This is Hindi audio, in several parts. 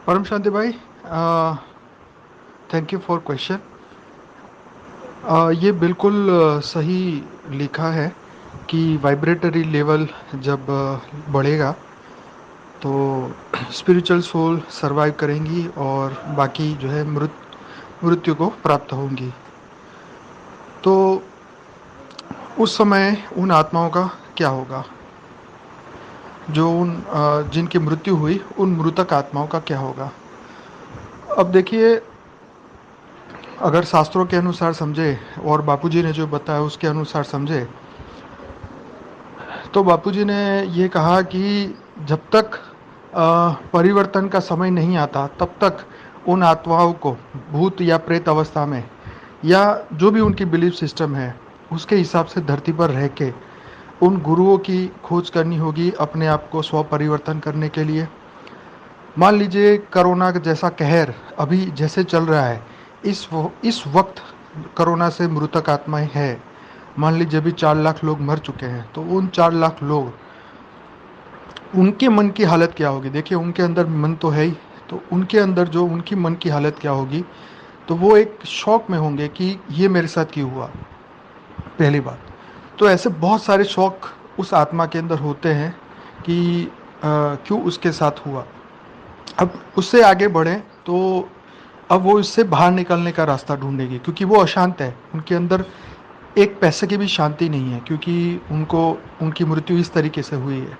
परम शांति भाई, थैंक यू फॉर क्वेश्चन। ये बिल्कुल सही लिखा है कि वाइब्रेटरी लेवल जब बढ़ेगा तो स्पिरिचुअल सोल सरवाइव करेंगी और बाकी जो है मृत्यु को प्राप्त होंगी। तो उस समय उन आत्माओं का क्या होगा, जो जिनकी मृत्यु हुई उन मृतक आत्माओं का क्या होगा। अब देखिए, अगर शास्त्रों के अनुसार समझे और बापूजी ने जो बताया उसके अनुसार समझे तो बापूजी ने ये कहा कि जब तक परिवर्तन का समय नहीं आता तब तक उन आत्माओं को भूत या प्रेत अवस्था में या जो भी उनकी बिलीफ सिस्टम है उसके हिसाब से धरती पर रह के उन गुरुओं की खोज करनी होगी अपने आप को स्व परिवर्तन करने के लिए। मान लीजिए कोरोना जैसा कहर अभी जैसे चल रहा है, इस वक्त कोरोना से मृतक आत्माएं हैं। मान लीजिए अभी 4 लाख लोग मर चुके हैं, तो उन 4 लाख लोग, उनके मन की हालत क्या होगी। देखिए, उनके अंदर मन तो है ही, तो उनके अंदर जो उनकी मन की हालत क्या होगी, तो वो एक शौक में होंगे कि ये मेरे साथ क्यों हुआ, पहली बात। तो ऐसे बहुत सारे शौक उस आत्मा के अंदर होते हैं कि क्यों उसके साथ हुआ। अब उससे आगे बढ़े तो अब वो इससे बाहर निकलने का रास्ता ढूंढेगी, क्योंकि वो अशांत है। उनके अंदर एक पैसे की भी शांति नहीं है, क्योंकि उनको उनकी मृत्यु इस तरीके से हुई है।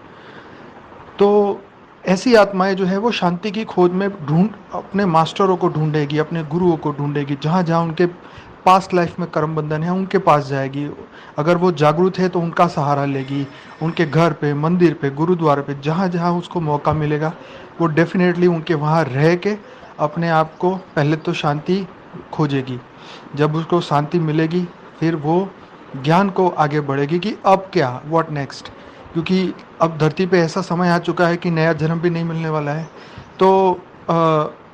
तो ऐसी आत्माएं जो है वो शांति की खोज में ढूंढ अपने मास्टरों को ढूंढेगी, अपने गुरुओं को ढूंढेगी। जहाँ जहाँ उनके पास्ट लाइफ में कर्म बंधन है उनके पास जाएगी। अगर वो जागरूक है तो उनका सहारा लेगी। उनके घर पे, मंदिर पे, गुरुद्वारे पे, जहाँ जहाँ उसको मौका मिलेगा वो डेफिनेटली उनके वहाँ रह के अपने आप को पहले तो शांति खोजेगी। जब उसको शांति मिलेगी फिर वो ज्ञान को आगे बढ़ेगी कि अब क्या, व्हाट नेक्स्ट। क्योंकि अब धरती पे ऐसा समय आ चुका है कि नया जन्म भी नहीं मिलने वाला है। तो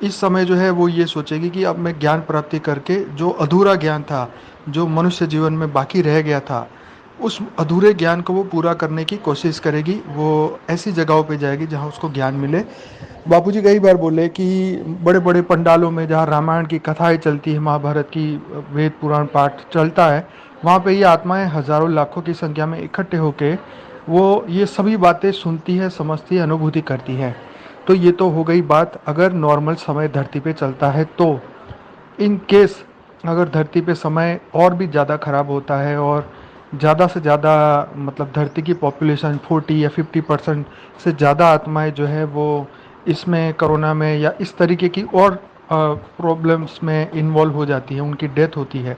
इस समय जो है वो ये सोचेगी कि अब मैं ज्ञान प्राप्ति करके जो अधूरा ज्ञान था, जो मनुष्य जीवन में बाकी रह गया था, उस अधूरे ज्ञान को वो पूरा करने की कोशिश करेगी। वो ऐसी जगहों पे जाएगी जहाँ उसको ज्ञान मिले। बापूजी कई बार बोले कि बड़े बड़े पंडालों में जहाँ रामायण की कथाएं चलती है, महाभारत की वेद पुराण पाठ चलता है, वहाँ पे ये आत्माएं हजारों लाखों की संख्या में इकट्ठे होके वो ये सभी बातें सुनती है, समझती है, अनुभूति करती है। तो ये तो हो गई बात अगर नॉर्मल समय धरती पे चलता है। तो इन केस अगर धरती पे समय और भी ज़्यादा ख़राब होता है और ज़्यादा से ज़्यादा, मतलब धरती की पॉपुलेशन 40 या 50% से ज़्यादा आत्माएं जो है वो इसमें कोरोना में या इस तरीके की और प्रॉब्लम्स में इन्वॉल्व हो जाती है, उनकी डेथ होती है,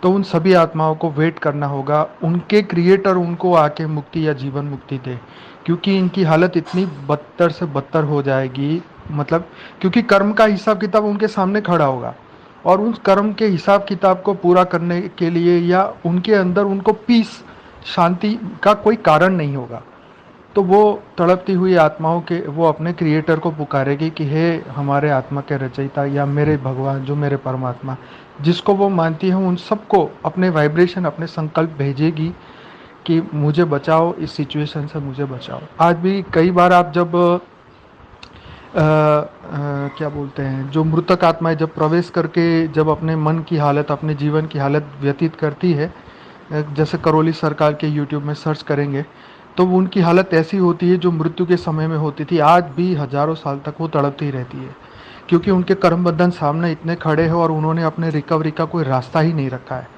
तो उन सभी आत्माओं को वेट करना होगा उनके क्रिएटर उनको आके मुक्ति या जीवन मुक्ति दे। क्योंकि इनकी हालत इतनी बदतर से बदतर हो जाएगी, मतलब क्योंकि कर्म का हिसाब किताब उनके सामने खड़ा होगा और उस कर्म के हिसाब किताब को पूरा करने के लिए या उनके अंदर उनको पीस, शांति का कोई कारण नहीं होगा। तो वो तड़पती हुई आत्माओं के वो अपने क्रिएटर को पुकारेगी कि हे हमारे आत्मा के रचयिता या मेरे भगवान, जो मेरे परमात्मा, जिसको वो मानती है, उन सबको अपने वाइब्रेशन, अपने संकल्प भेजेगी कि मुझे बचाओ, इस सिचुएशन से मुझे बचाओ। आज भी कई बार आप जब क्या बोलते हैं, जो मृतक आत्माएं जब प्रवेश करके जब अपने मन की हालत, अपने जीवन की हालत व्यतीत करती है, जैसे करौली सरकार के यूट्यूब में सर्च करेंगे तो उनकी हालत ऐसी होती है जो मृत्यु के समय में होती थी। आज भी हजारों साल तक वो तड़पती रहती है, क्योंकि उनके कर्म बंधन सामने इतने खड़े हैं और उन्होंने अपने रिकवरी का कोई रास्ता ही नहीं रखा है।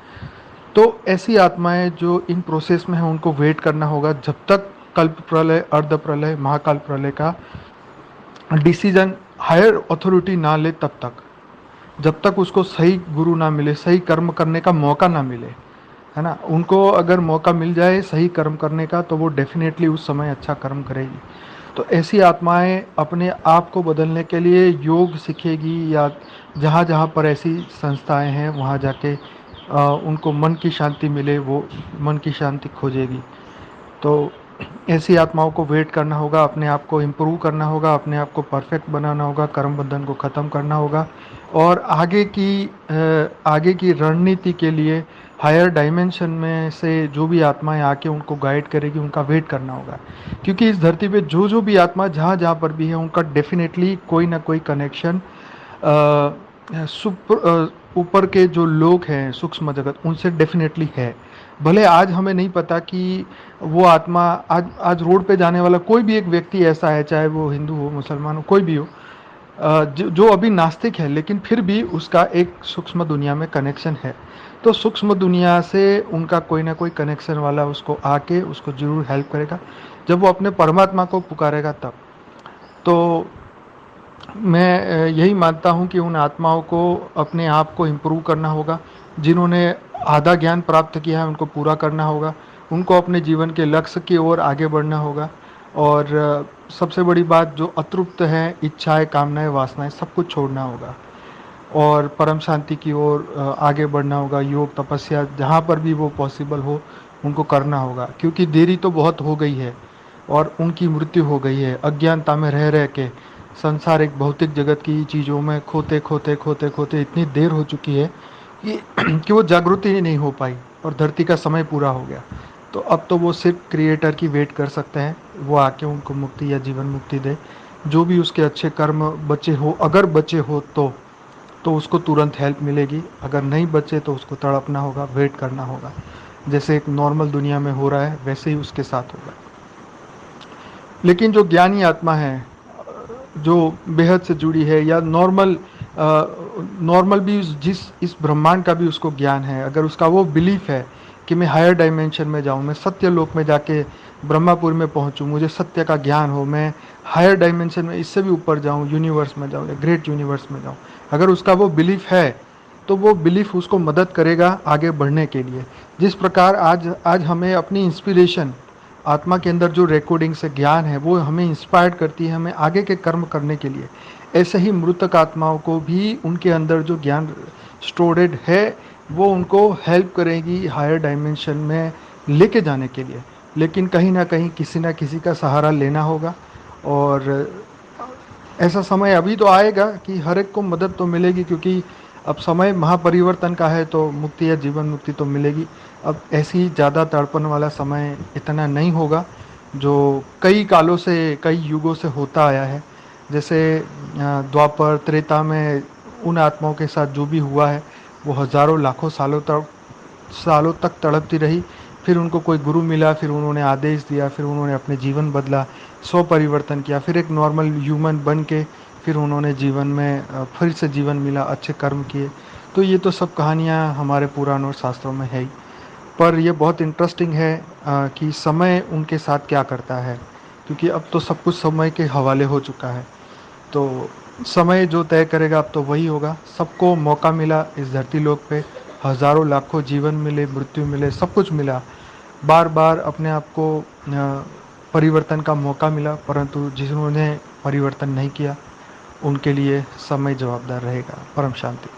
तो ऐसी आत्माएं जो इन प्रोसेस में हैं उनको वेट करना होगा जब तक कल्प प्रलय, अर्ध प्रलय, महाकाल प्रलय का डिसीजन हायर अथॉरिटी ना ले, तब तक, जब तक उसको सही गुरु ना मिले, सही कर्म करने का मौका ना मिले, है ना। उनको अगर मौका मिल जाए सही कर्म करने का तो वो डेफिनेटली उस समय अच्छा कर्म करेगी। तो ऐसी आत्माएं अपने आप को बदलने के लिए योग सीखेगी या जहाँ जहाँ पर ऐसी संस्थाएं हैं वहाँ जाके उनको मन की शांति मिले, वो मन की शांति खोजेगी। तो ऐसी आत्माओं को वेट करना होगा, अपने आप को इम्प्रूव करना होगा, अपने आप को परफेक्ट बनाना होगा, कर्म बंधन को ख़त्म करना होगा और आगे की रणनीति के लिए हायर डायमेंशन में से जो भी आत्माएं आके उनको गाइड करेगी, उनका वेट करना होगा। क्योंकि इस धरती पे जो जो भी आत्मा जहाँ जहाँ पर भी है, उनका डेफिनेटली कोई ना कोई कनेक्शन ऊपर के जो लोग हैं सूक्ष्म जगत, उनसे डेफिनेटली है। भले आज हमें नहीं पता कि वो आत्मा, आज रोड पे जाने वाला कोई भी एक व्यक्ति ऐसा है, चाहे वो हिंदू हो, मुसलमान हो, कोई भी हो, जो अभी नास्तिक है, लेकिन फिर भी उसका एक सूक्ष्म दुनिया में कनेक्शन है। तो सूक्ष्म दुनिया से उनका कोई ना कोई कनेक्शन वाला उसको आके उसको जरूर हेल्प करेगा, जब वो अपने परमात्मा को पुकारेगा तब। तो मैं यही मानता हूँ कि उन आत्माओं को अपने आप को इम्प्रूव करना होगा। जिन्होंने आधा ज्ञान प्राप्त किया है उनको पूरा करना होगा, उनको अपने जीवन के लक्ष्य की ओर आगे बढ़ना होगा। और सबसे बड़ी बात, जो अतृप्त है, इच्छाएं, कामनाएं, वासनाएं, सब कुछ छोड़ना होगा और परम शांति की ओर आगे बढ़ना होगा। योग तपस्या जहाँ पर भी वो पॉसिबल हो उनको करना होगा, क्योंकि देरी तो बहुत हो गई है और उनकी मृत्यु हो गई है। अज्ञानता में रह रह के संसारिक भौतिक जगत की चीज़ों में खोते खोते खोते खोते इतनी देर हो चुकी है कि कि वो जागृति ही नहीं हो पाई और धरती का समय पूरा हो गया। तो अब तो वो सिर्फ क्रिएटर की वेट कर सकते हैं, वो आके उनको मुक्ति या जीवन मुक्ति दे। जो भी उसके अच्छे कर्म बचे हो, अगर बचे हो तो उसको तुरंत हेल्प मिलेगी। अगर नहीं बचे तो उसको तड़पना होगा, वेट करना होगा। जैसे एक नॉर्मल दुनिया में हो रहा है वैसे ही उसके साथ होगा। लेकिन जो ज्ञानी आत्मा है, जो बेहद से जुड़ी है, या नॉर्मल भी जिस इस ब्रह्मांड का भी उसको ज्ञान है, अगर उसका वो बिलीफ है कि मैं हायर डायमेंशन में जाऊँ, मैं सत्य लोक में जाके ब्रह्मापुर में पहुँचूँ, मुझे सत्य का ज्ञान हो, मैं हायर डायमेंशन में इससे भी ऊपर जाऊँ, यूनिवर्स में जाऊँ या ग्रेट यूनिवर्स में जाऊँ, अगर उसका वो बिलीफ है तो वो बिलीफ उसको मदद करेगा आगे बढ़ने के लिए। जिस प्रकार आज आज हमें अपनी इंस्पिरेशन, आत्मा के अंदर जो रिकॉर्डिंग से ज्ञान है वो हमें इंस्पायर्ड करती है हमें आगे के कर्म करने के लिए, ऐसे ही मृतक आत्माओं को भी उनके अंदर जो ज्ञान स्टोरेड है वो उनको हेल्प करेगी हायर डायमेंशन में लेके जाने के लिए। लेकिन कहीं ना किसी का सहारा लेना होगा। और ऐसा समय अभी तो आएगा कि हर एक को मदद तो मिलेगी, क्योंकि अब समय महापरिवर्तन का है, तो मुक्ति या जीवन मुक्ति तो मिलेगी। अब ऐसी ज़्यादा तड़पन वाला समय इतना नहीं होगा, जो कई कालों से, कई युगों से होता आया है। जैसे द्वापर त्रेता में उन आत्माओं के साथ जो भी हुआ है वो हज़ारों लाखों सालों तक तड़पती रही। फिर उनको कोई गुरु मिला, फिर उन्होंने आदेश दिया, फिर उन्होंने अपने जीवन बदला, स्व परिवर्तन किया, फिर एक नॉर्मल ह्यूमन बन के फिर उन्होंने जीवन में फिर से जीवन मिला, अच्छे कर्म किए। तो ये तो सब कहानियाँ हमारे पुराण और शास्त्रों में है ही। पर यह बहुत इंटरेस्टिंग है कि समय उनके साथ क्या करता है, क्योंकि अब तो सब कुछ समय के हवाले हो चुका है। तो समय जो तय करेगा अब तो वही होगा। सबको मौका मिला इस धरती लोक पे, हज़ारों लाखों जीवन मिले, मृत्यु मिले, सब कुछ मिला, बार बार अपने आप को परिवर्तन का मौका मिला, परंतु जिन्होंने परिवर्तन नहीं किया उनके लिए समय जवाबदार रहेगा। परम शांति।